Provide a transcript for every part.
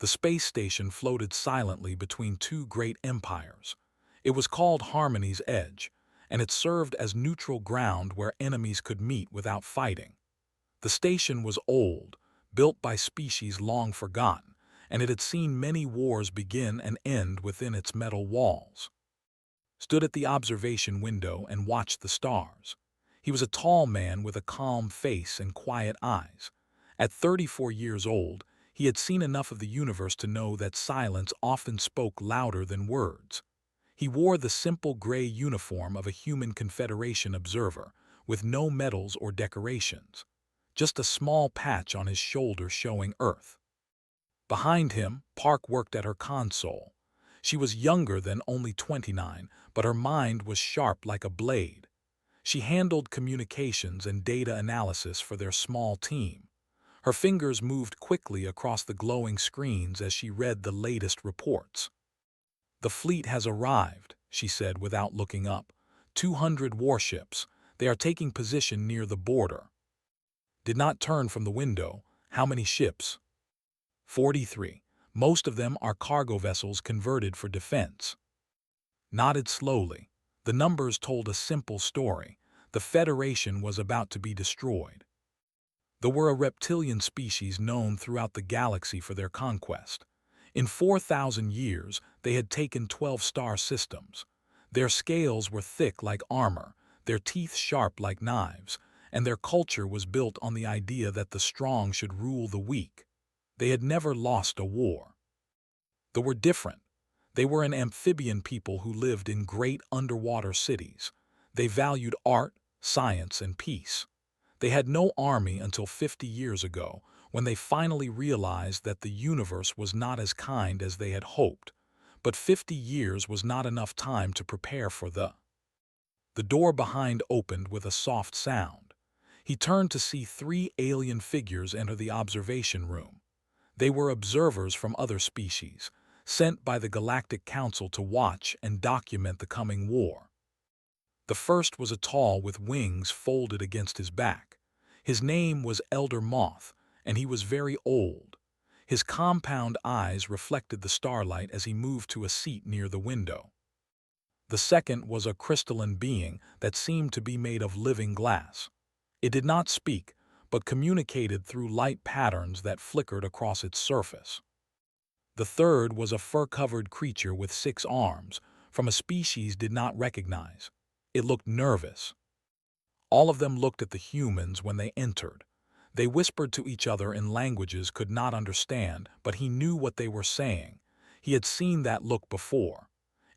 The space station floated silently between two great empires. It was called Harmony's Edge, and it served as neutral ground where enemies could meet without fighting. The station was old, built by species long forgotten, and it had seen many wars begin and end within its metal walls. Stood at the observation window and watched the stars. He was a tall man with a calm face and quiet eyes. At 34 years old, he had seen enough of the universe to know that silence often spoke louder than words. He wore the simple gray uniform of a human Confederation observer, with no medals or decorations. Just a small patch on his shoulder showing Earth. Behind him, Park worked at her console. She was younger than only 29, but her mind was sharp like a blade. She handled communications and data analysis for their small team. Her fingers moved quickly across the glowing screens as she read the latest reports. "The fleet has arrived," she said without looking up. 200 warships. They are taking position near the border. Did not turn from the window. How many ships? 43. Most of them are cargo vessels converted for defense. Nodded slowly. The numbers told a simple story. The Federation was about to be destroyed. They were a reptilian species known throughout the galaxy for their conquest. In 4,000 years, they had taken 12 star systems. Their scales were thick like armor, their teeth sharp like knives, and their culture was built on the idea that the strong should rule the weak. They had never lost a war. They were different. They were an amphibian people who lived in great underwater cities. They valued art, science, and peace. They had no army until 50 years ago, when they finally realized that the universe was not as kind as they had hoped. But 50 years was not enough time to prepare for The door behind opened with a soft sound. He turned to see 3 alien figures enter the observation room. They were observers from other species, sent by the Galactic Council to watch and document the coming war. The first was a tall with wings folded against his back. His name was Elder Moth, and he was very old. His compound eyes reflected the starlight as he moved to a seat near the window. The second was a crystalline being that seemed to be made of living glass. It did not speak, but communicated through light patterns that flickered across its surface. The third was a fur-covered creature with 6 arms, from a species did not recognize. It looked nervous. All of them looked at the humans when they entered. They whispered to each other in languages could not understand, but he knew what they were saying. He had seen that look before.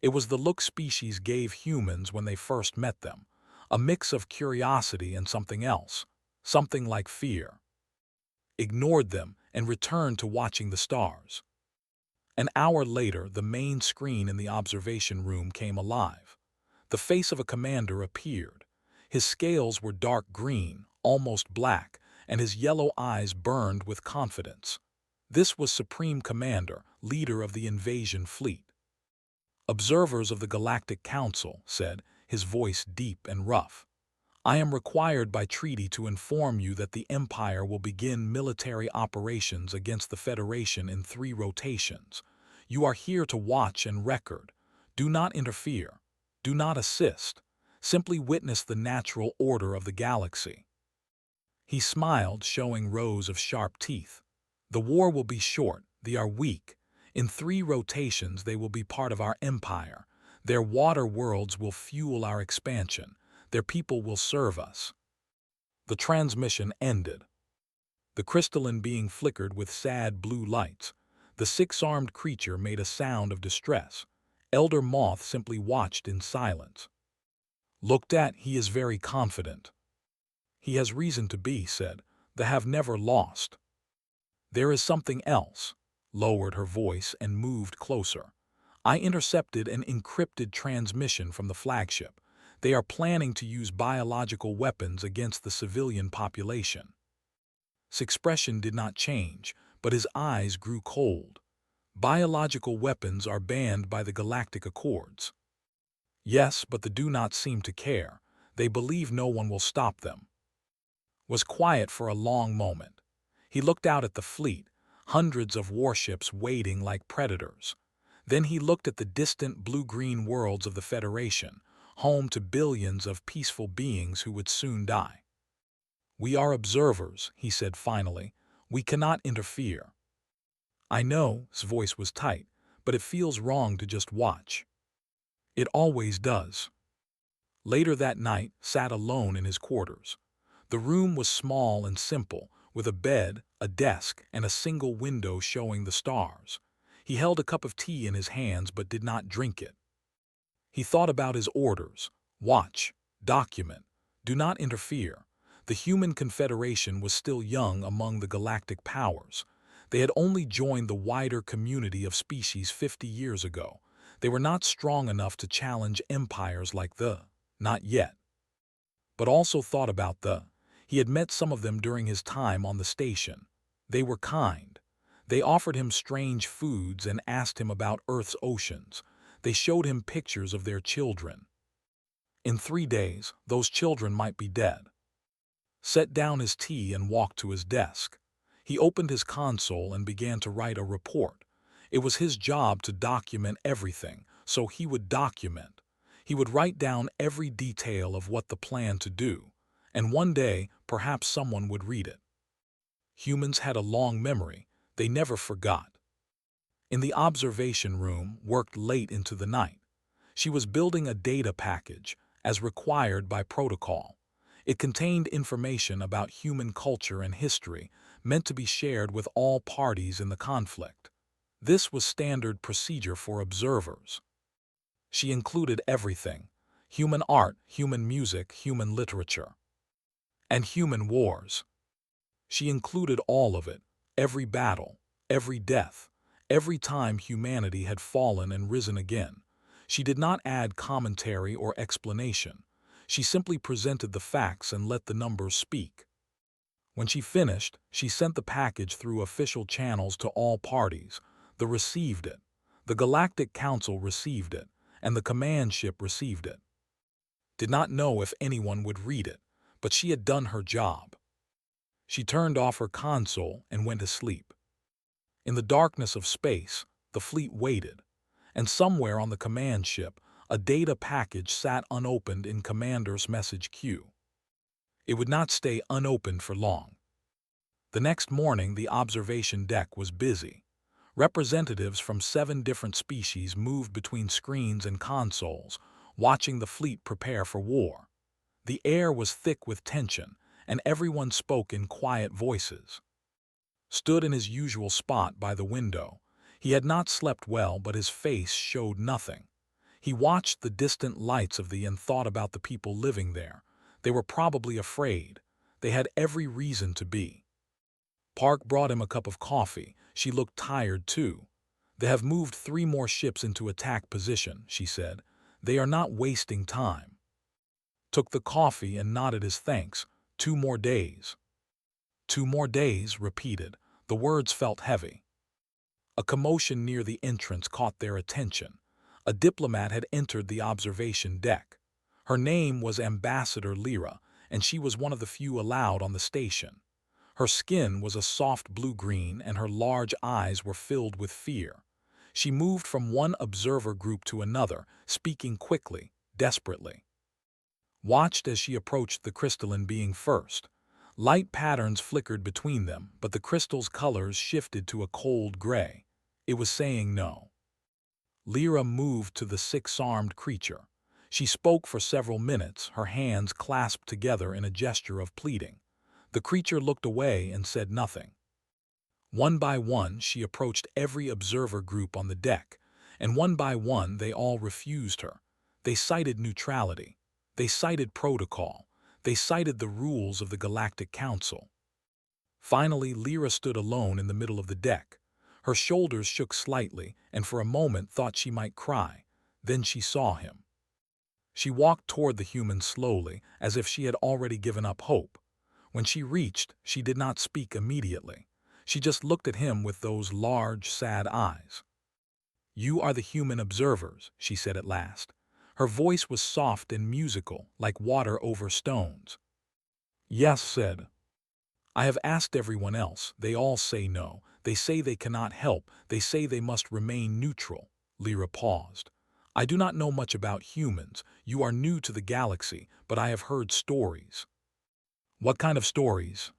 It was the look species gave humans when they first met them, a mix of curiosity and something else, something like fear. Ignored them and returned to watching the stars. An hour later, the main screen in the observation room came alive. The face of a commander appeared. His scales were dark green, almost black, and his yellow eyes burned with confidence. This was Supreme Commander, leader of the invasion fleet. "Observers of the Galactic Council," said, his voice deep and rough. "I am required by treaty to inform you that the Empire will begin military operations against the Federation in 3 rotations. You are here to watch and record. Do not interfere. Do not assist. Simply witness the natural order of the galaxy." He smiled, showing rows of sharp teeth. "The war will be short. They are weak. In 3 rotations they will be part of our empire. Their water worlds will fuel our expansion. Their people will serve us." The transmission ended. The crystalline being flickered with sad blue lights. The 6-armed creature made a sound of distress. Elder Moth simply watched in silence. "Looked at, he is very confident." "He has reason to be," said. "They have never lost." "There is something else," lowered her voice and moved closer. "I intercepted an encrypted transmission from the flagship. They are planning to use biological weapons against the civilian population." His expression did not change, but his eyes grew cold. "Biological weapons are banned by the Galactic Accords." "Yes, but they do not seem to care. They believe no one will stop them." Was quiet for a long moment. He looked out at the fleet. hundreds of warships waiting like predators. Then he looked at the distant blue-green worlds of the Federation, home to billions of peaceful beings who would soon die. "We are observers," he said finally. "We cannot interfere." "I know," his voice was tight, "but it feels wrong to just watch." "It always does." Later that night, sat alone in his quarters. The room was small and simple, with a bed, a desk, and a single window showing the stars. He held a cup of tea in his hands but did not drink it. He thought about his orders. Watch, document, do not interfere. The Human Confederation was still young among the galactic powers. They had only joined the wider community of species 50 years ago. They were not strong enough to challenge empires like not yet. But also thought about he had met some of them during his time on the station. They were kind. They offered him strange foods and asked him about Earth's oceans. They showed him pictures of their children. In 3 days, those children might be dead. Set down his tea and walked to his desk. He opened his console and began to write a report. It was his job to document everything, so he would document. He would write down every detail of what the plan to do, and one day, perhaps someone would read it. Humans had a long memory. They never forgot. In the observation room, worked late into the night. She was building a data package, as required by protocol. It contained information about human culture and history, meant to be shared with all parties in the conflict. This was standard procedure for observers. She included everything: human art, human music, human literature, and human wars. She included all of it, every battle, every death, every time humanity had fallen and risen again. She did not add commentary or explanation. She simply presented the facts and let the numbers speak. When she finished, she sent the package through official channels to all parties. They received it. The Galactic Council received it, and the command ship received it. Did not know if anyone would read it, but she had done her job. She turned off her console and went to sleep. In the darkness of space, the fleet waited, and somewhere on the command ship, a data package sat unopened in Commander's message queue. It would not stay unopened for long. The next morning, the observation deck was busy. Representatives from 7 different species moved between screens and consoles, watching the fleet prepare for war. The air was thick with tension, and everyone spoke in quiet voices. Stood in his usual spot by the window. He had not slept well, but his face showed nothing. He watched the distant lights of and thought about the people living there. They were probably afraid. They had every reason to be. Park brought him a cup of coffee. She looked tired too. "They have moved 3 more ships into attack position," she said. "They are not wasting time." Took the coffee and nodded his thanks. 2 more days. 2 more days, repeated. The words felt heavy. A commotion near the entrance caught their attention. A diplomat had entered the observation deck. Her name was Ambassador Lyra, and she was one of the few allowed on the station. Her skin was a soft blue-green, and her large eyes were filled with fear. She moved from one observer group to another, speaking quickly, desperately. Watched as she approached the crystalline being first. Light patterns flickered between them, but the crystal's colors shifted to a cold gray. It was saying no. Lyra moved to the 6-armed creature. She spoke for several minutes, her hands clasped together in a gesture of pleading. The creature looked away and said nothing. One by one, she approached every observer group on the deck, and one by one they all refused her. They cited neutrality. They cited protocol. They cited the rules of the Galactic Council. Finally, Lyra stood alone in the middle of the deck. Her shoulders shook slightly, and for a moment thought she might cry. Then she saw him. She walked toward the human slowly, as if she had already given up hope. When she reached, she did not speak immediately. She just looked at him with those large, sad eyes. "You are the human observers," she said at last. Her voice was soft and musical, like water over stones. "Yes," said. "I have asked everyone else. They all say no. They say they cannot help. They say they must remain neutral. Lyra paused. I do not know much about humans. You are new to the galaxy, but I have heard stories. What kind of stories?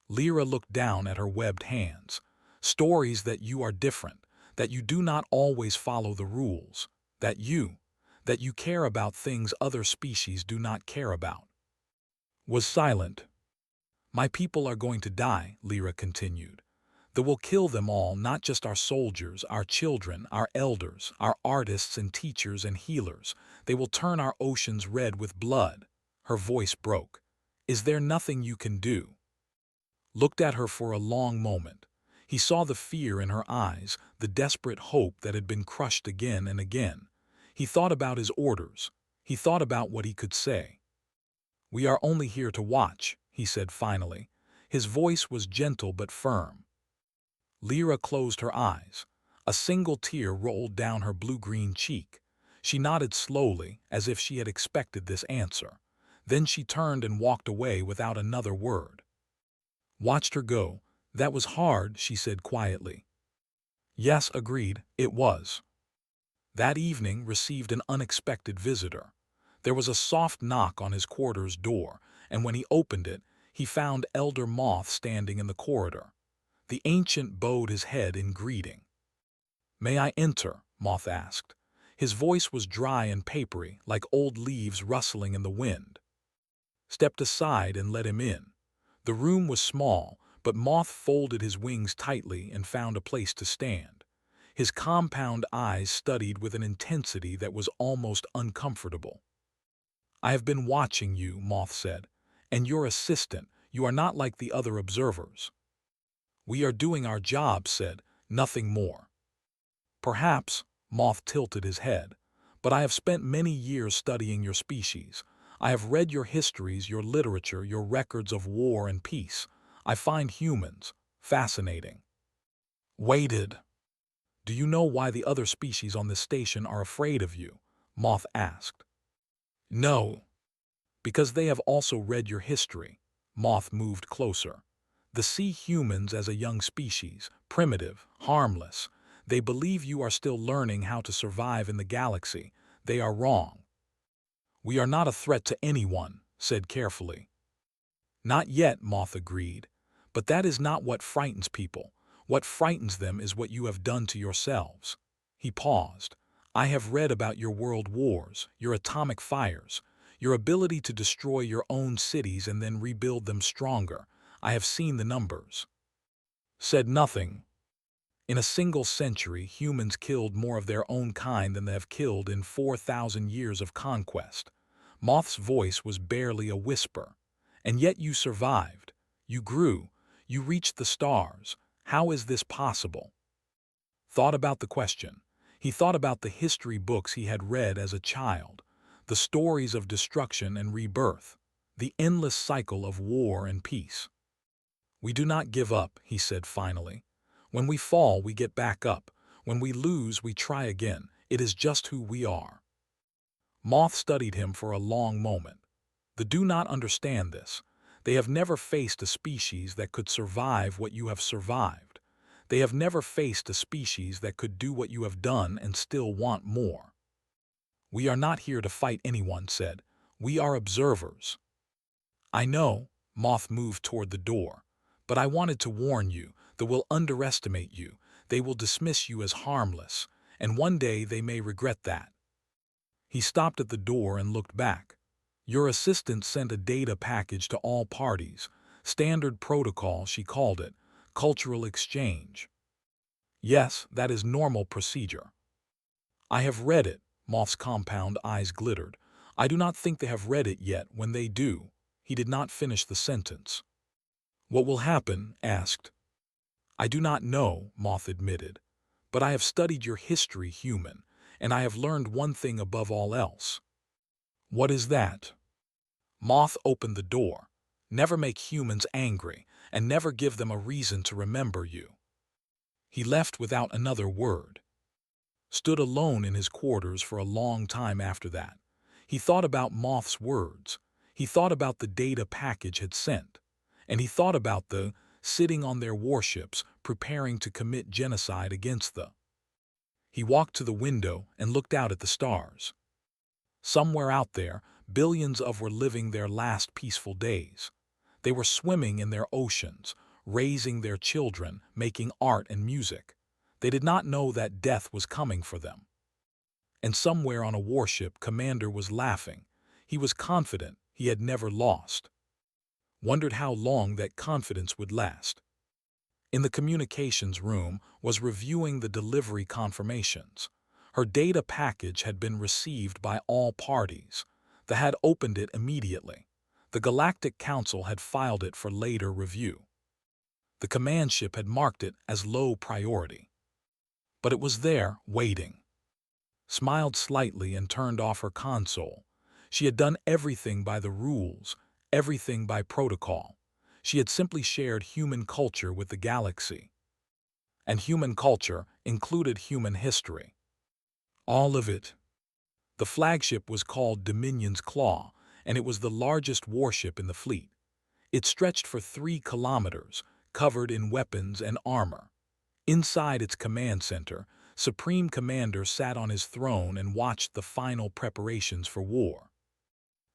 Lyra looked down at her webbed hands. Stories that you are different, that you do not always follow the rules, that you care about things other species do not care about. Was silent. My people are going to die, Lyra continued. That will kill them all, not just our soldiers, our children, our elders, our artists and teachers and healers. They will turn our oceans red with blood. Her voice broke. Is there nothing you can do? Looked at her for a long moment. He saw the fear in her eyes, the desperate hope that had been crushed again and again. He thought about his orders. He thought about what he could say. We are only here to watch, he said finally. His voice was gentle but firm. Lyra closed her eyes. A single tear rolled down her blue-green cheek. She nodded slowly, as if she had expected this answer. Then she turned and walked away without another word. Watched her go. That was hard, she said quietly. Yes, agreed, it was. That evening received an unexpected visitor. There was a soft knock on his quarters door, and when he opened it, he found Elder Moth standing in the corridor. The ancient bowed his head in greeting. May I enter? Moth asked. His voice was dry and papery, like old leaves rustling in the wind. Stepped aside and let him in. The room was small, but Moth folded his wings tightly and found a place to stand. His compound eyes studied with an intensity that was almost uncomfortable. I have been watching you, Moth said, and your assistant. You are not like the other observers. We are doing our job, said, nothing more. Perhaps, Moth tilted his head, but I have spent many years studying your species. I have read your histories, your literature, your records of war and peace. I find humans fascinating. Waited. Do you know why the other species on this station are afraid of you? Moth asked. No. Because they have also read your history. Moth moved closer. They see humans as a young species, primitive, harmless. They believe you are still learning how to survive in the galaxy. They are wrong. We are not a threat to anyone, said carefully. Not yet, Moth agreed. But that is not what frightens people. What frightens them is what you have done to yourselves. He paused. I have read about your world wars, your atomic fires, your ability to destroy your own cities and then rebuild them stronger. I have seen the numbers. Said nothing. In a single century, humans killed more of their own kind than they have killed in 4,000 years of conquest. Moth's voice was barely a whisper. And yet you survived. You grew. You reached the stars. How is this possible? Thought about the question. He thought about the history books he had read as a child, the stories of destruction and rebirth, the endless cycle of war and peace. We do not give up, he said finally. When we fall, we get back up. When we lose, we try again. It is just who we are. Moth studied him for a long moment. They do not understand this. They have never faced a species that could survive what you have survived. They have never faced a species that could do what you have done and still want more. We are not here to fight anyone, said. We are observers. I know, Moth moved toward the door. But I wanted to warn you, they will underestimate you. They will dismiss you as harmless, and one day they may regret that. He stopped at the door and looked back. Your assistant sent a data package to all parties. Standard protocol, she called it. Cultural exchange. Yes, that is normal procedure. I have read it. Moth's compound eyes glittered. I do not think they have read it yet. When they do, he did not finish the sentence. What will happen? Asked. I do not know, Moth admitted. But I have studied your history, human, and I have learned one thing above all else. What is that? Moth opened the door. Never make humans angry, and never give them a reason to remember you. He left without another word. Stood alone in his quarters for a long time after that. He thought about Moth's words. He thought about the data package had sent. And he thought about the sitting on their warships, preparing to commit genocide against the. He walked to the window and looked out at the stars. Somewhere out there, billions of were living their last peaceful days. They were swimming in their oceans, raising their children, making art and music. They did not know that death was coming for them. And somewhere on a warship, Commander was laughing. He was confident he had never lost. Wondered how long that confidence would last. In the communications room was reviewing the delivery confirmations. Her data package had been received by all parties. They had opened it immediately. The Galactic Council had filed it for later review. The command ship had marked it as low priority. But it was there, waiting. Smiled slightly and turned off her console. She had done everything by the rules, everything by protocol. She had simply shared human culture with the galaxy. And human culture included human history. All of it. The flagship was called Dominion's Claw, and it was the largest warship in the fleet. It stretched for 3 kilometers, covered in weapons and armor. Inside its command center, Supreme Commander sat on his throne and watched the final preparations for war.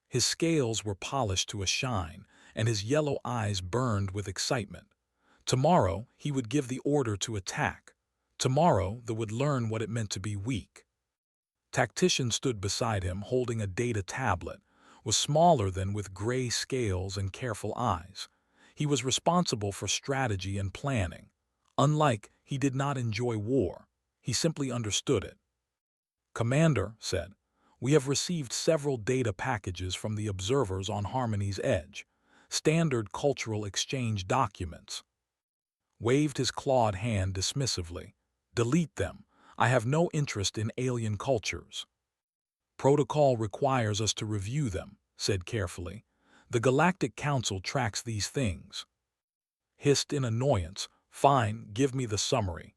His scales were polished to a shine, and his yellow eyes burned with excitement. Tomorrow, he would give the order to attack. Tomorrow, they would learn what it meant to be weak. Tactician stood beside him holding a data tablet, was smaller than with gray scales and careful eyes. He was responsible for strategy and planning. Unlike, he did not enjoy war. He simply understood it. Commander said, "We have received several data packages from the observers on Harmony's Edge. Standard cultural exchange documents." Waved his clawed hand dismissively. "Delete them. I have no interest in alien cultures." "Protocol requires us to review them," said carefully. "The Galactic Council tracks these things." Hissed in annoyance, "Fine, give me the summary."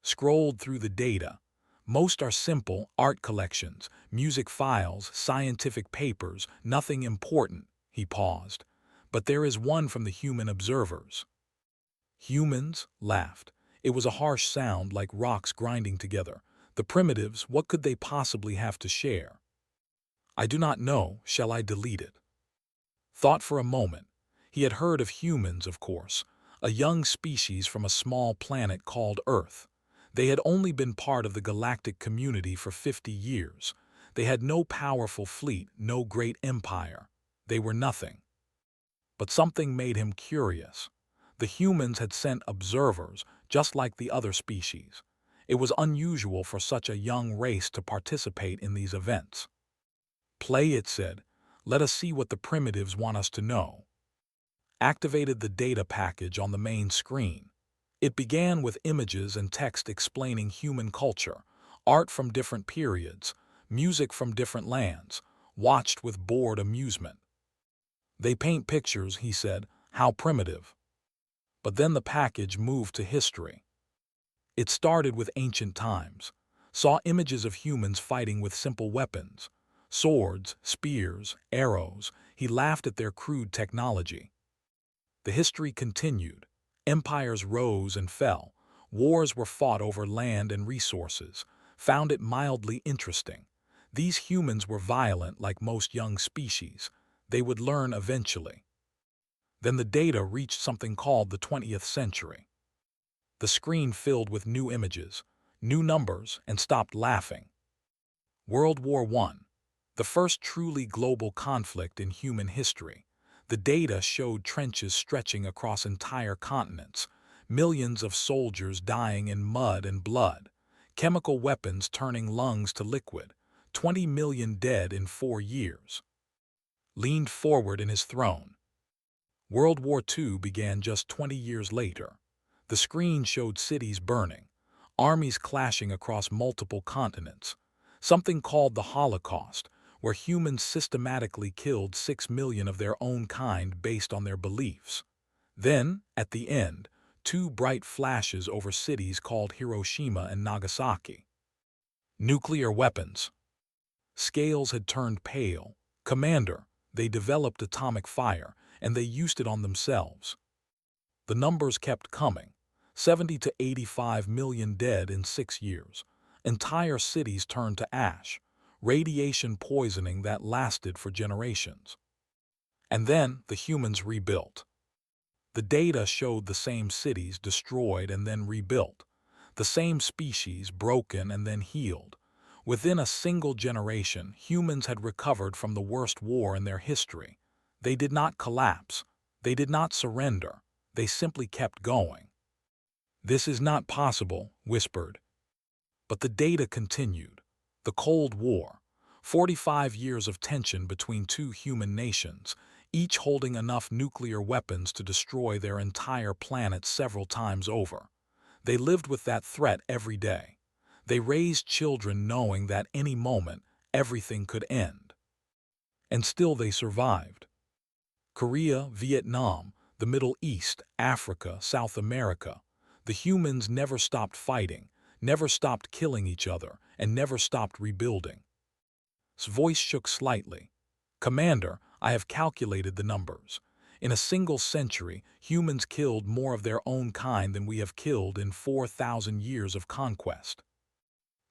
Scrolled through the data. Most are simple art collections, music files, scientific papers, nothing important. He paused. "But there is one from the human observers." Humans laughed. It was a harsh sound like rocks grinding together. The primitives, what could they possibly have to share? "I do not know. Shall I delete it?" Thought for a moment. He had heard of humans, of course, a young species from a small planet called Earth. They had only been part of the galactic community for 50 years. They had no powerful fleet, no great empire. They were nothing. But something made him curious. The humans had sent observers, just like the other species. It was unusual for such a young race to participate in these events. "Play," it said. "Let us see what the primitives want us to know." Activated the data package on the main screen. It began with images and text explaining human culture, art from different periods, music from different lands, watched with bored amusement. "They paint pictures," he said. "How primitive." But then the package moved to history. It started with ancient times, saw images of humans fighting with simple weapons, swords, spears, arrows. He laughed at their crude technology. The history continued. Empires rose and fell. Wars were fought over land and resources. Found it mildly interesting. These humans were violent like most young species. They would learn eventually. Then the data reached something called the 20th century. The screen filled with new images, new numbers, and stopped laughing. World War I, the first truly global conflict in human history. The data showed trenches stretching across entire continents, millions of soldiers dying in mud and blood, chemical weapons turning lungs to liquid, 20 million dead in 4 years. Leaned forward in his throne. World War II began just 20 years later. The screen showed cities burning, armies clashing across multiple continents, something called the Holocaust, where humans systematically killed 6 million of their own kind based on their beliefs. Then, at the end, 2 bright flashes over cities called Hiroshima and Nagasaki. Nuclear weapons. Scales had turned pale. "Commander, they developed atomic fire, and they used it on themselves." The numbers kept coming. 70 to 85 million dead in 6 years. Entire cities turned to ash. Radiation poisoning that lasted for generations. And then the humans rebuilt. The data showed the same cities destroyed and then rebuilt. The same species broken and then healed. Within a single generation, humans had recovered from the worst war in their history. They did not collapse. They did not surrender. They simply kept going. "This is not possible," whispered. But the data continued. The Cold War. 45 years of tension between two human nations, each holding enough nuclear weapons to destroy their entire planet several times over. They lived with that threat every day. They raised children knowing that any moment, everything could end. And still they survived. Korea, Vietnam, the Middle East, Africa, South America. The humans never stopped fighting, never stopped killing each other, and never stopped rebuilding. His voice shook slightly. "Commander, I have calculated the numbers. In a single century, humans killed more of their own kind than we have killed in 4,000 years of conquest."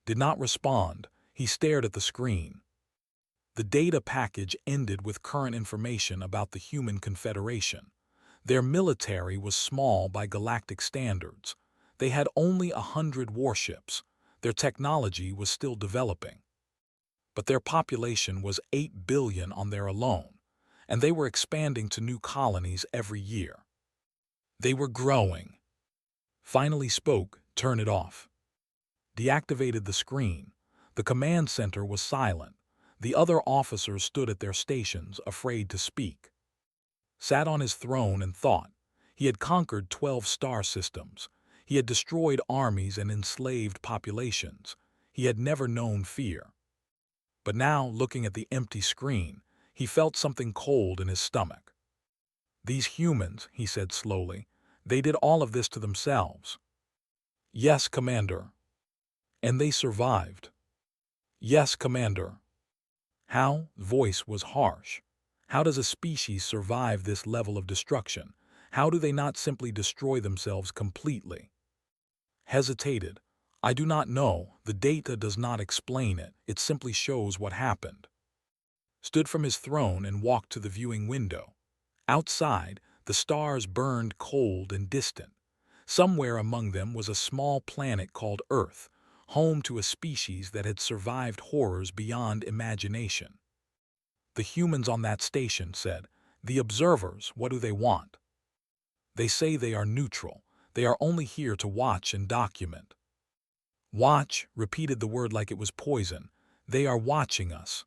Did not respond. He stared at the screen. The data package ended with current information about the Human Confederation. Their military was small by galactic standards. They had only 100 warships. Their technology was still developing. But their population was 8 billion on their alone, and they were expanding to new colonies every year. They were growing. Finally spoke, "Turn it off." Deactivated the screen. The command center was silent. The other officers stood at their stations, afraid to speak. Sat on his throne and thought. He had conquered 12 star systems. He had destroyed armies and enslaved populations. He had never known fear. But now, looking at the empty screen, he felt something cold in his stomach. "These humans," he said slowly, "they did all of this to themselves." "Yes, Commander." "And they survived." "Yes, Commander." "How?" Voice was harsh. "How does a species survive this level of destruction? How do they not simply destroy themselves completely?" Hesitated. "I do not know. The data does not explain it. It simply shows what happened." Stood from his throne and walked to the viewing window. Outside, the stars burned cold and distant. Somewhere among them was a small planet called Earth, home to a species that had survived horrors beyond imagination. The humans on that station said, "The observers, what do they want?" "They say they are neutral. They are only here to watch and document." "Watch," repeated the word like it was poison. "They are watching us."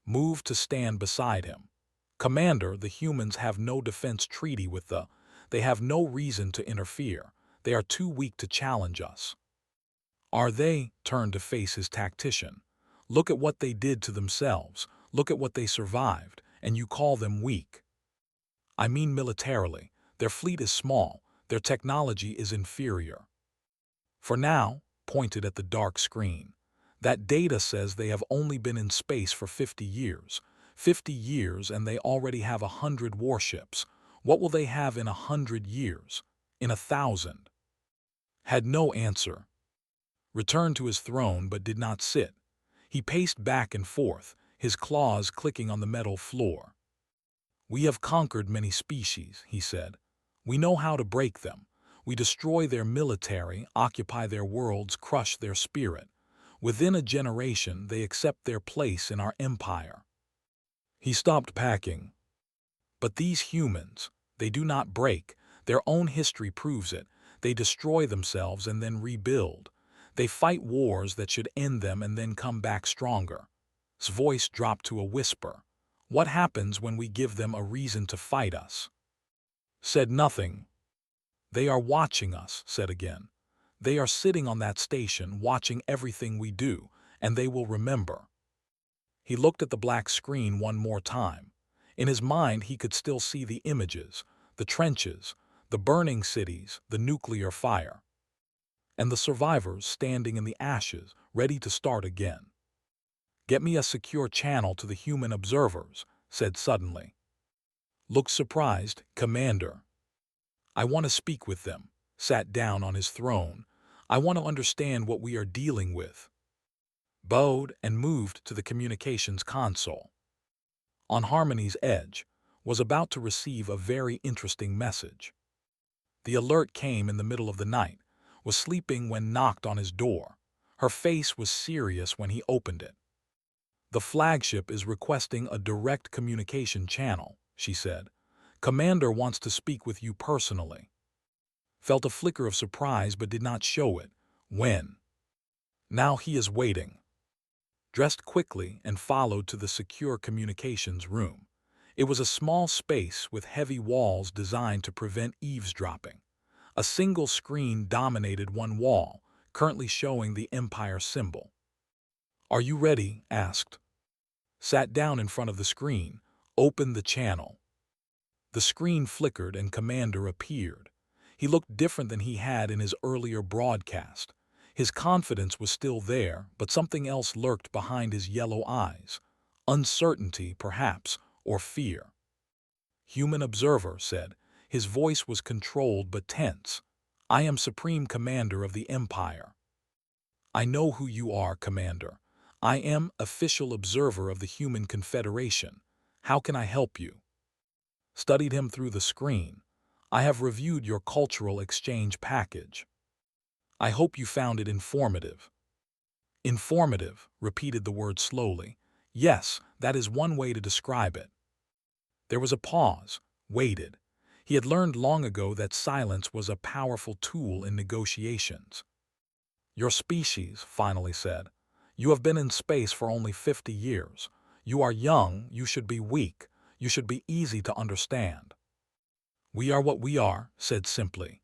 Moved to stand beside him. "Commander, the humans have no defense treaty with the... They have no reason to interfere. They are too weak to challenge us." "Are they?" Turned to face his tactician. "Look at what they did to themselves. Look at what they survived, and you call them weak." "I mean militarily. Their fleet is small. Their technology is inferior." "For now," pointed at the dark screen. "That data says they have only been in space for 50 years. 50 years and they already have 100 warships. What will they have in 100 years? In 1,000? Had no answer. Returned to his throne but did not sit. He paced back and forth, his claws clicking on the metal floor. "We have conquered many species," he said. "We know how to break them. We destroy their military, occupy their worlds, crush their spirit. Within a generation, they accept their place in our empire." He stopped packing. "But these humans, they do not break. Their own history proves it. They destroy themselves and then rebuild. They fight wars that should end them and then come back stronger." His voice dropped to a whisper. "What happens when we give them a reason to fight us?" Said nothing. "They are watching us," said again. "They are sitting on that station watching everything we do, and they will remember." He looked at the black screen one more time. In his mind he could still see the images, the trenches, the burning cities, the nuclear fire. And the survivors standing in the ashes, ready to start again. "Get me a secure channel to the human observers," said suddenly. Looked surprised. "Commander." I want to speak with them. Sat down on his throne. I want to understand what we are dealing with. Bowed and moved to the communications console. On Harmony's edge, was about to receive a very interesting message. The alert came in the middle of the night, was sleeping when knocked on his door. Her face was serious when he opened it. The flagship is requesting a direct communication channel, she said. Commander wants to speak with you personally. Felt a flicker of surprise but did not show it. When? Now he is waiting. Dressed quickly and followed to the secure communications room. It was a small space with heavy walls designed to prevent eavesdropping. A single screen dominated one wall, currently showing the Empire symbol. Are you ready? Asked. Sat down in front of the screen, opened the channel. The screen flickered and Commander appeared. He looked different than he had in his earlier broadcast. His confidence was still there, but something else lurked behind his yellow eyes. Uncertainty, perhaps, or fear. Human Observer said. His voice was controlled but tense. I am Supreme Commander of the Empire. I know who you are, Commander. I am Official Observer of the Human Confederation. How can I help you? Studied him through the screen. I have reviewed your cultural exchange package. I hope you found it informative. Informative, repeated the word slowly. Yes, that is one way to describe it. There was a pause, waited. He had learned long ago that silence was a powerful tool in negotiations. Your species, finally said. You have been in space for only 50 years. You are young, you should be weak, you should be easy to understand. We are what we are, said simply.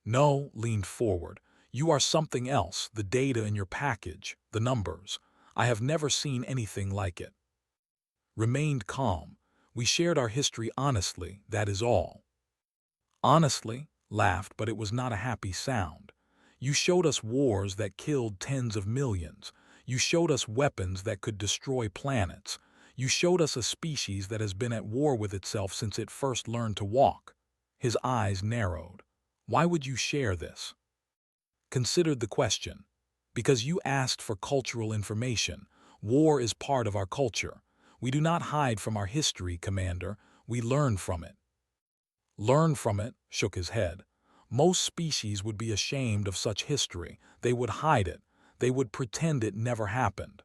No, leaned forward. You are something else, the data in your package, the numbers. I have never seen anything like it. Remained calm. We shared our history honestly, that is all. Honestly, laughed, but it was not a happy sound. You showed us wars that killed tens of millions. You showed us weapons that could destroy planets. You showed us a species that has been at war with itself since it first learned to walk. His eyes narrowed. Why would you share this? Considered the question. Because you asked for cultural information. War is part of our culture. We do not hide from our history, Commander. We learn from it. Learn from it, shook his head. Most species would be ashamed of such history. They would hide it. They would pretend it never happened.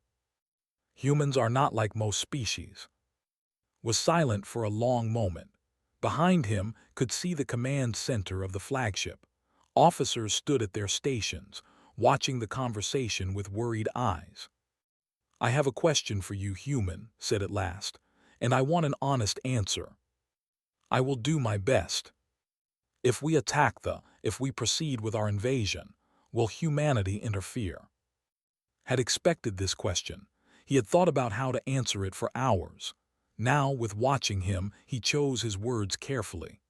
Humans are not like most species. Was silent for a long moment. Behind him could see the command center of the flagship. Officers stood at their stations, watching the conversation with worried eyes. I have a question for you, human, said at last, and I want an honest answer. I will do my best. If we if we proceed with our invasion, will humanity interfere? Had expected this question. He had thought about how to answer it for hours. Now, with watching him, he chose his words carefully.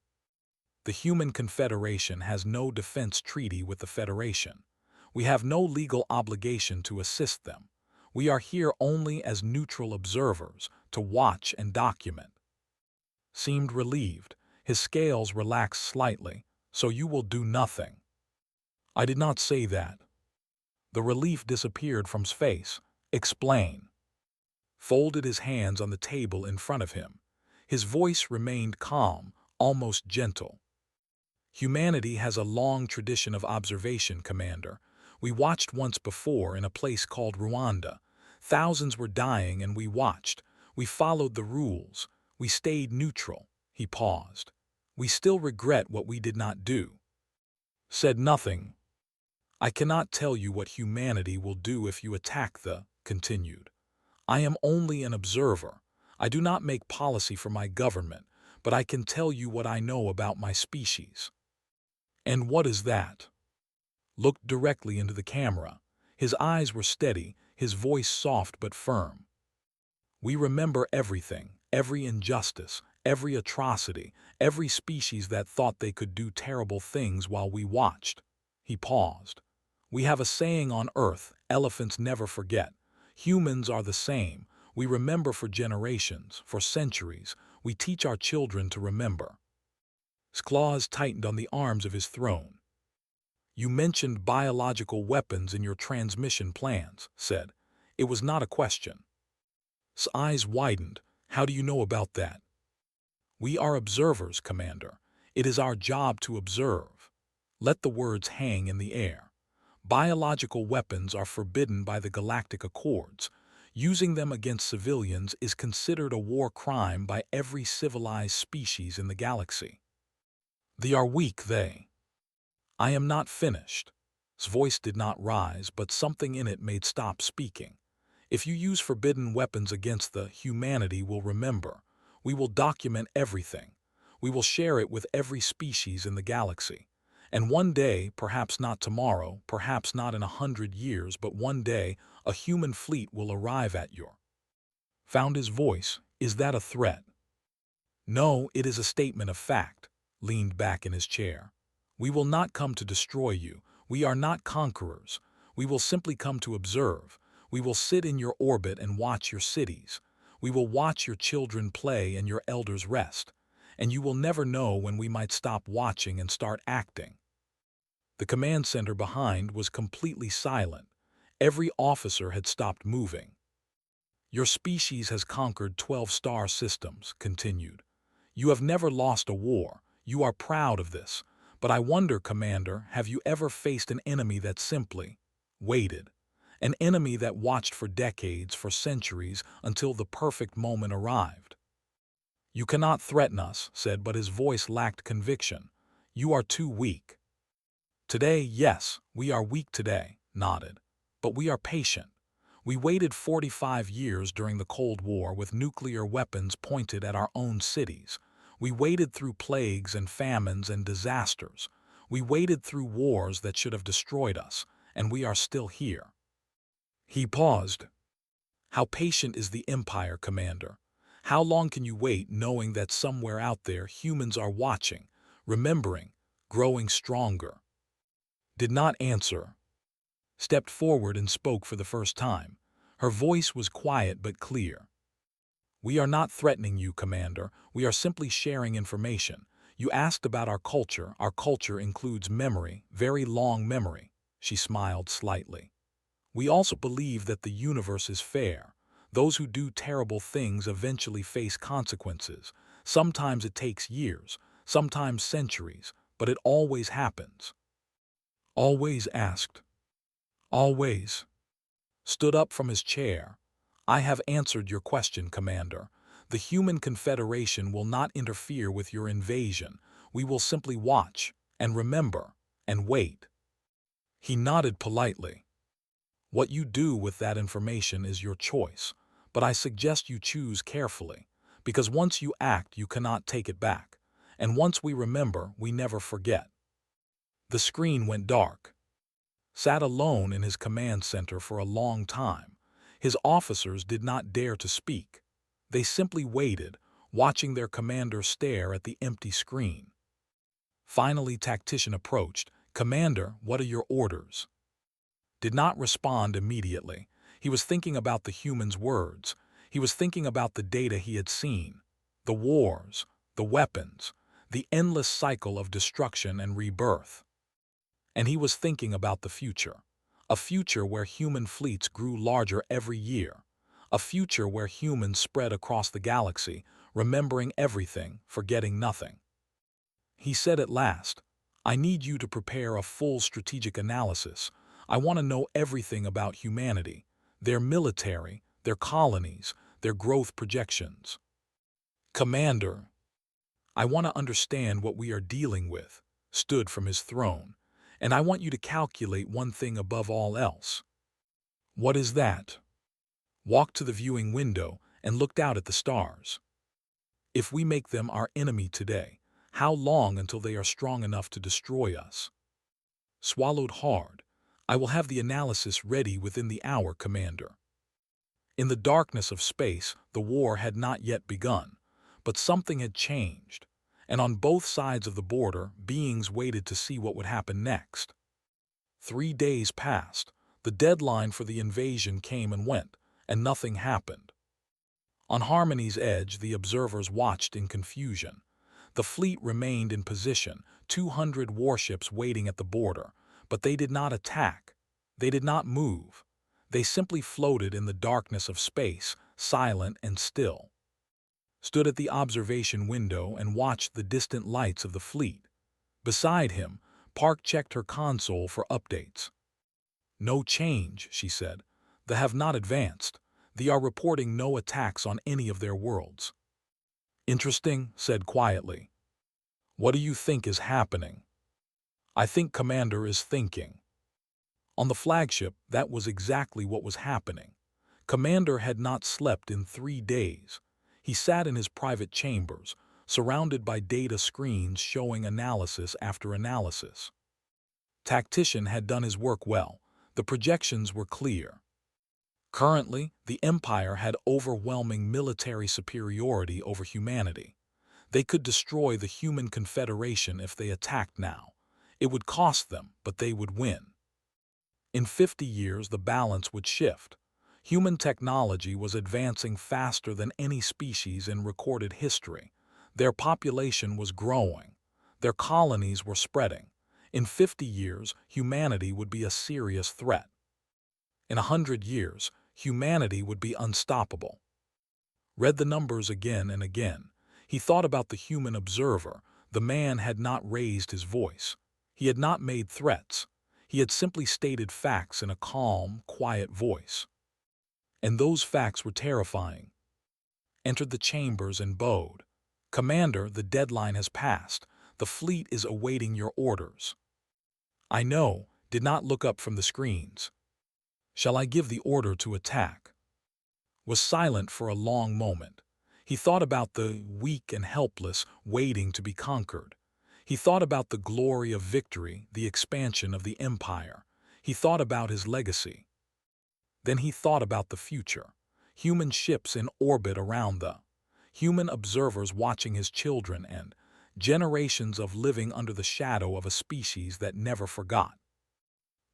The Human Confederation has no defense treaty with the Federation. We have no legal obligation to assist them. We are here only as neutral observers, to watch and document. Seemed relieved. His scales relaxed slightly. So you will do nothing. I did not say that. The relief disappeared from his face. Explain. Folded his hands on the table in front of him. His voice remained calm, almost gentle. Humanity has a long tradition of observation, Commander. We watched once before in a place called Rwanda. Thousands were dying and we watched. We followed the rules. We stayed neutral. He paused. We still regret what we did not do. Said nothing. I cannot tell you what humanity will do if you attack continued. I am only an observer. I do not make policy for my government, but I can tell you what I know about my species. And what is that? Looked directly into the camera. His eyes were steady, his voice soft but firm. We remember everything, every injustice, every atrocity, every species that thought they could do terrible things while we watched. He paused. We have a saying on Earth, elephants never forget. Humans are the same. We remember for generations, for centuries. We teach our children to remember. His claws tightened on the arms of his throne. "You mentioned biological weapons in your transmission plans," said. It was not a question. His eyes widened. "How do you know about that?" "We are observers, Commander. It is our job to observe." Let the words hang in the air. Biological weapons are forbidden by the Galactic Accords. Using them against civilians is considered a war crime by every civilized species in the galaxy. They are weak, they. I am not finished. His voice did not rise, but something in it made stop speaking. If you use forbidden weapons against the humanity will remember. We will document everything. We will share it with every species in the galaxy. And one day, perhaps not tomorrow, perhaps not in 100 years, but one day, a human fleet will arrive at your. Found his voice. Is that a threat? No, it is a statement of fact. Leaned back in his chair. We will not come to destroy you. We are not conquerors. We will simply come to observe. We will sit in your orbit and watch your cities. We will watch your children play and your elders rest. And you will never know when we might stop watching and start acting. The command center behind was completely silent. Every officer had stopped moving. Your species has conquered 12 star systems, continued. You have never lost a war. You are proud of this. But I wonder, Commander, have you ever faced an enemy that simply waited? An enemy that watched for decades, for centuries, until the perfect moment arrived. You cannot threaten us, said, but his voice lacked conviction. You are too weak. Today, yes, we are weak today, nodded. But we are patient. We waited 45 years during the Cold War with nuclear weapons pointed at our own cities. We waited through plagues and famines and disasters. We waited through wars that should have destroyed us, and we are still here. He paused. How patient is the Empire, Commander? How long can you wait knowing that somewhere out there humans are watching, remembering, growing stronger? Did not answer. Stepped forward and spoke for the first time. Her voice was quiet but clear. We are not threatening you, Commander. We are simply sharing information. You asked about our culture. Our culture includes memory, very long memory. She smiled slightly. We also believe that the universe is fair. Those who do terrible things eventually face consequences. Sometimes it takes years, sometimes centuries, but it always happens. Always asked. Always. Stood up from his chair. I have answered your question, Commander. The Human Confederation will not interfere with your invasion. We will simply watch, and remember, and wait. He nodded politely. What you do with that information is your choice, but I suggest you choose carefully, because once you act, you cannot take it back, and once we remember, we never forget. The screen went dark. Sat alone in his command center for a long time. His officers did not dare to speak. They simply waited, watching their commander stare at the empty screen. Finally, Tactician approached. Commander, what are your orders? Did not respond immediately. He was thinking about the human's words. He was thinking about the data he had seen, the wars, the weapons, the endless cycle of destruction and rebirth. And he was thinking about the future, a future where human fleets grew larger every year, a future where humans spread across the galaxy, remembering everything, forgetting nothing. He said at last, I need you to prepare a full strategic analysis. I want to know everything about humanity, their military, their colonies, their growth projections. Commander, I want to understand what we are dealing with, stood from his throne, and I want you to calculate one thing above all else. What is that? Walked to the viewing window and looked out at the stars. If we make them our enemy today, how long until they are strong enough to destroy us? Swallowed hard. I will have the analysis ready within the hour, Commander. In the darkness of space, the war had not yet begun, but something had changed, and on both sides of the border, beings waited to see what would happen next. 3 days passed. The deadline for the invasion came and went, and nothing happened. On Harmony's edge, the observers watched in confusion. The fleet remained in position, 200 warships waiting at the border, but they did not attack. They did not move. They simply floated in the darkness of space, silent and still. Stood at the observation window and watched the distant lights of the fleet. Beside him, Park checked her console for updates. "No change," she said. "They have not advanced. They are reporting no attacks on any of their worlds." "Interesting," said quietly. "What do you think is happening?" "I think Commander is thinking." On the flagship, that was exactly what was happening. Commander had not slept in 3 days. He sat in his private chambers, surrounded by data screens showing analysis after analysis. Tactician had done his work well. The projections were clear. Currently, the Empire had overwhelming military superiority over humanity. They could destroy the human confederation if they attacked now. It would cost them, but they would win. In 50 years, the balance would shift. Human technology was advancing faster than any species in recorded history. Their population was growing. Their colonies were spreading. In 50 years, humanity would be a serious threat. In 100 years, humanity would be unstoppable. Read the numbers again and again. He thought about the human observer. The man had not raised his voice. He had not made threats. He had simply stated facts in a calm, quiet voice. And those facts were terrifying. Entered the chambers and bowed. "Commander, the deadline has passed. The fleet is awaiting your orders." "I know," did not look up from the screens. "Shall I give the order to attack?" Was silent for a long moment. He thought about the weak and helpless waiting to be conquered. He thought about the glory of victory, the expansion of the empire. He thought about his legacy. Then he thought about the future. Human ships in orbit around the human observers watching his children and generations of living under the shadow of a species that never forgot.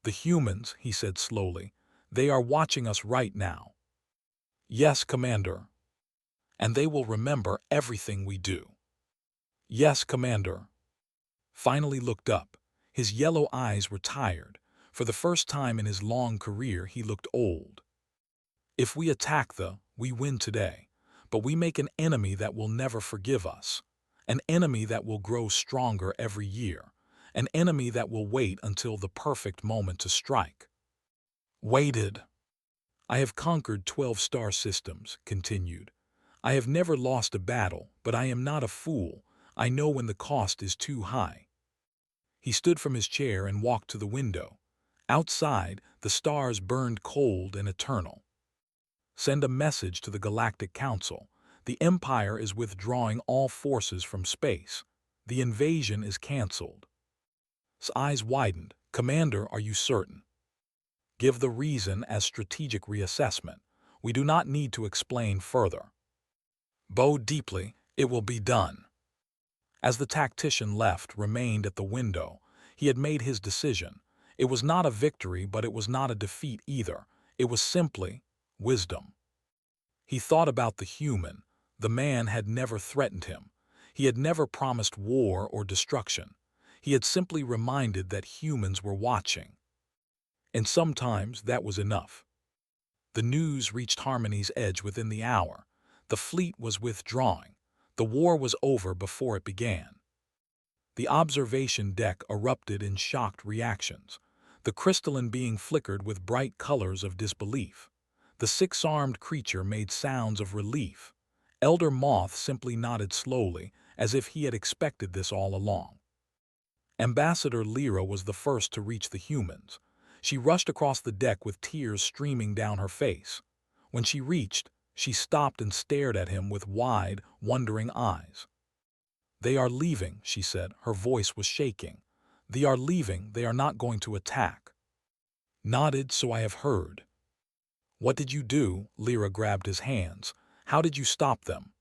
"The humans," he said slowly, "they are watching us right now." "Yes, Commander." "And they will remember everything we do." "Yes, Commander." Finally looked up. His yellow eyes were tired. For the first time in his long career, he looked old. "If we attack we win today, but we make an enemy that will never forgive us. An enemy that will grow stronger every year. An enemy that will wait until the perfect moment to strike." Waited. "I have conquered 12 star systems," continued. "I have never lost a battle, but I am not a fool. I know when the cost is too high." He stood from his chair and walked to the window. Outside, the stars burned cold and eternal. "Send a message to the Galactic Council. The Empire is withdrawing all forces from space. The invasion is cancelled." His eyes widened. "Commander, are you certain?" "Give the reason as strategic reassessment. We do not need to explain further." Bowed deeply. "It will be done." As the tactician remained at the window, he had made his decision. It was not a victory, but it was not a defeat either. It was simply wisdom. He thought about the human. The man had never threatened him. He had never promised war or destruction. He had simply reminded that humans were watching. And sometimes that was enough. The news reached Harmony's Edge within the hour. The fleet was withdrawing. The war was over before it began. The observation deck erupted in shocked reactions. The crystalline being flickered with bright colors of disbelief. The 6-armed creature made sounds of relief. Elder Moth simply nodded slowly, as if he had expected this all along. Ambassador Lyra was the first to reach the humans. She rushed across the deck with tears streaming down her face. When she reached, she stopped and stared at him with wide, wondering eyes. "They are leaving," she said. Her voice was shaking. "They are leaving. They are not going to attack." Nodded, "So I have heard." "What did you do?" Lyra grabbed his hands. "How did you stop them?"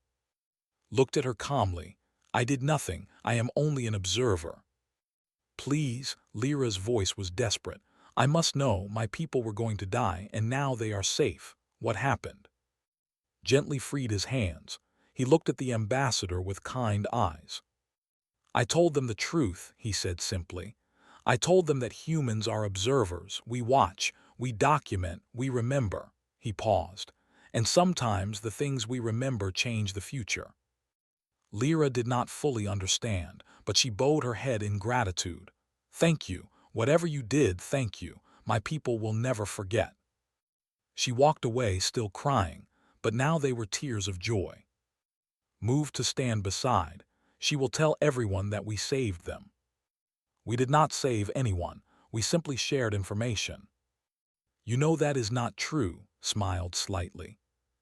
Looked at her calmly. "I did nothing. I am only an observer." "Please," Lyra's voice was desperate. "I must know. My people were going to die, and now they are safe. What happened?" Gently freed his hands. He looked at the ambassador with kind eyes. I told them the truth, he said simply. I told them that humans are observers. We watch, we document, we remember. He paused. And sometimes the things we remember change the future. Lyra did not fully understand, but she bowed her head in gratitude. Thank you. Whatever you did, thank you. My people will never forget. She walked away, still crying, but now they were tears of joy. Moved to stand beside, she will tell everyone that we saved them. We did not save anyone, we simply shared information. You know that is not true, smiled slightly.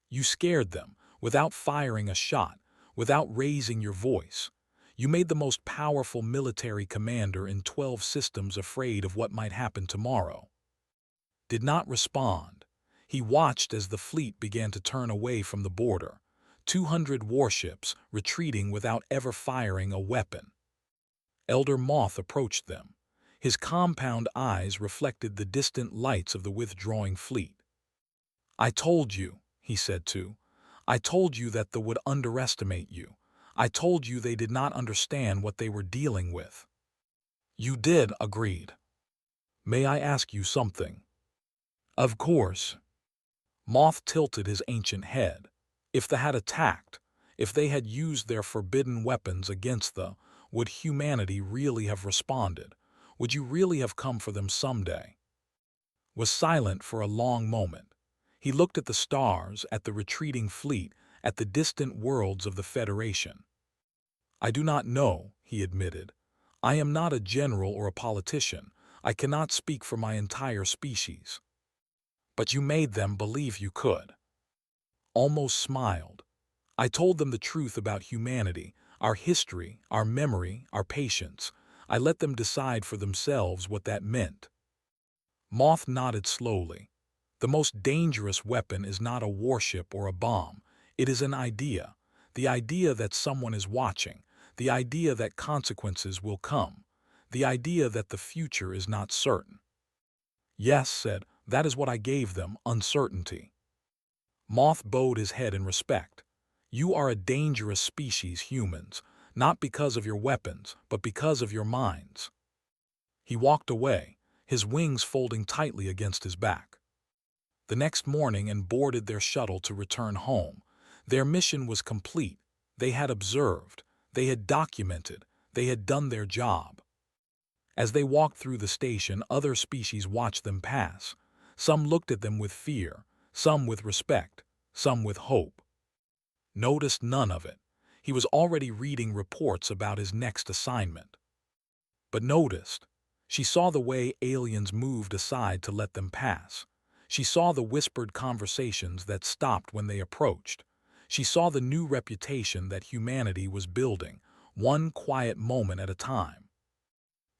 You scared them, without firing a shot, without raising your voice. You made the most powerful military commander in 12 systems afraid of what might happen tomorrow. Did not respond. He watched as the fleet began to turn away from the border, 200 warships retreating without ever firing a weapon. Elder Moth approached them. His compound eyes reflected the distant lights of the withdrawing fleet. I told you, he said too. I told you that they would underestimate you. I told you they did not understand what they were dealing with. You did, agreed. May I ask you something? Of course. Moth tilted his ancient head. If they had attacked, if they had used their forbidden weapons against would humanity really have responded? Would you really have come for them someday? Was silent for a long moment. He looked at the stars, at the retreating fleet, at the distant worlds of the Federation. I do not know, he admitted. I am not a general or a politician. I cannot speak for my entire species. But you made them believe you could. Almost smiled. I told them the truth about humanity, our history, our memory, our patience. I let them decide for themselves what that meant. Moth nodded slowly. The most dangerous weapon is not a warship or a bomb. It is an idea. The idea that someone is watching. The idea that consequences will come. The idea that the future is not certain. Yes, said, that is what I gave them, uncertainty. Moth bowed his head in respect. You are a dangerous species, humans, not because of your weapons, but because of your minds. He walked away, his wings folding tightly against his back. The next morning and boarded their shuttle to return home. Their mission was complete. They had observed, they had documented, they had done their job. As they walked through the station, other species watched them pass. Some looked at them with fear, some with respect, some with hope. Noticed none of it. He was already reading reports about his next assignment. But noticed. She saw the way aliens moved aside to let them pass. She saw the whispered conversations that stopped when they approached. She saw the new reputation that humanity was building, one quiet moment at a time.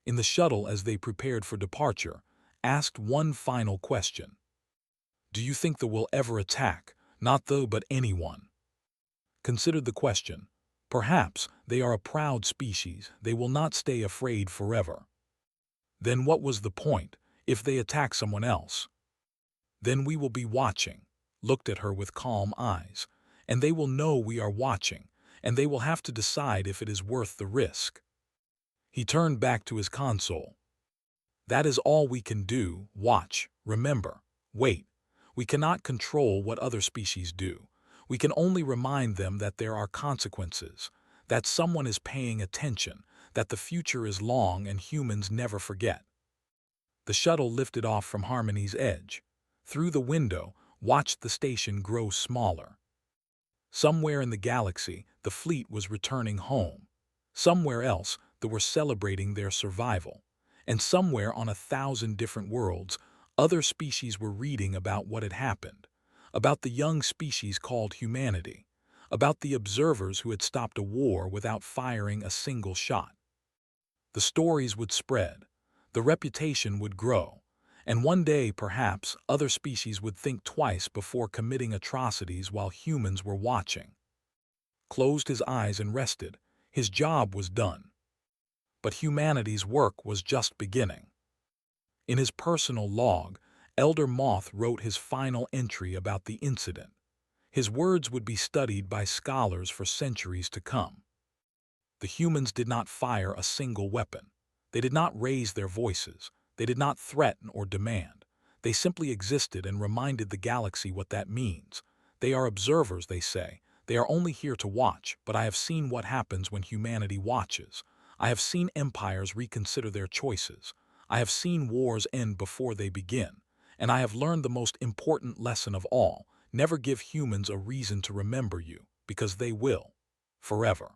In the shuttle, as they prepared for departure, asked one final question. Do you think they will ever attack, not though but anyone? Considered the question. Perhaps they are a proud species, they will not stay afraid forever. Then what was the point, if they attack someone else? Then we will be watching, looked at her with calm eyes, and they will know we are watching, and they will have to decide if it is worth the risk. He turned back to his console. That is all we can do, watch, remember, wait. We cannot control what other species do. We can only remind them that there are consequences, that someone is paying attention, that the future is long and humans never forget. The shuttle lifted off from Harmony's edge. Through the window, watched the station grow smaller. Somewhere in the galaxy, the fleet was returning home. Somewhere else, they were celebrating their survival. And somewhere on 1,000 different worlds, other species were reading about what had happened, about the young species called humanity, about the observers who had stopped a war without firing a single shot. The stories would spread, the reputation would grow, and one day, perhaps, other species would think twice before committing atrocities while humans were watching. Closed his eyes and rested. His job was done. But humanity's work was just beginning. In his personal log, Elder Moth wrote his final entry about the incident. His words would be studied by scholars for centuries to come. The humans did not fire a single weapon. They did not raise their voices. They did not threaten or demand. They simply existed and reminded the galaxy what that means. They are observers, they say. They are only here to watch, but I have seen what happens when humanity watches. I have seen empires reconsider their choices. I have seen wars end before they begin. And I have learned the most important lesson of all: never give humans a reason to remember you, because they will. Forever.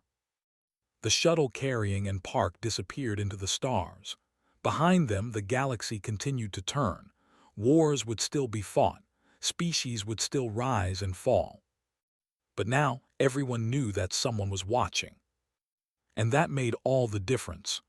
The shuttle carrying and Park disappeared into the stars. Behind them, the galaxy continued to turn. Wars would still be fought. Species would still rise and fall. But now, everyone knew that someone was watching. And that made all the difference.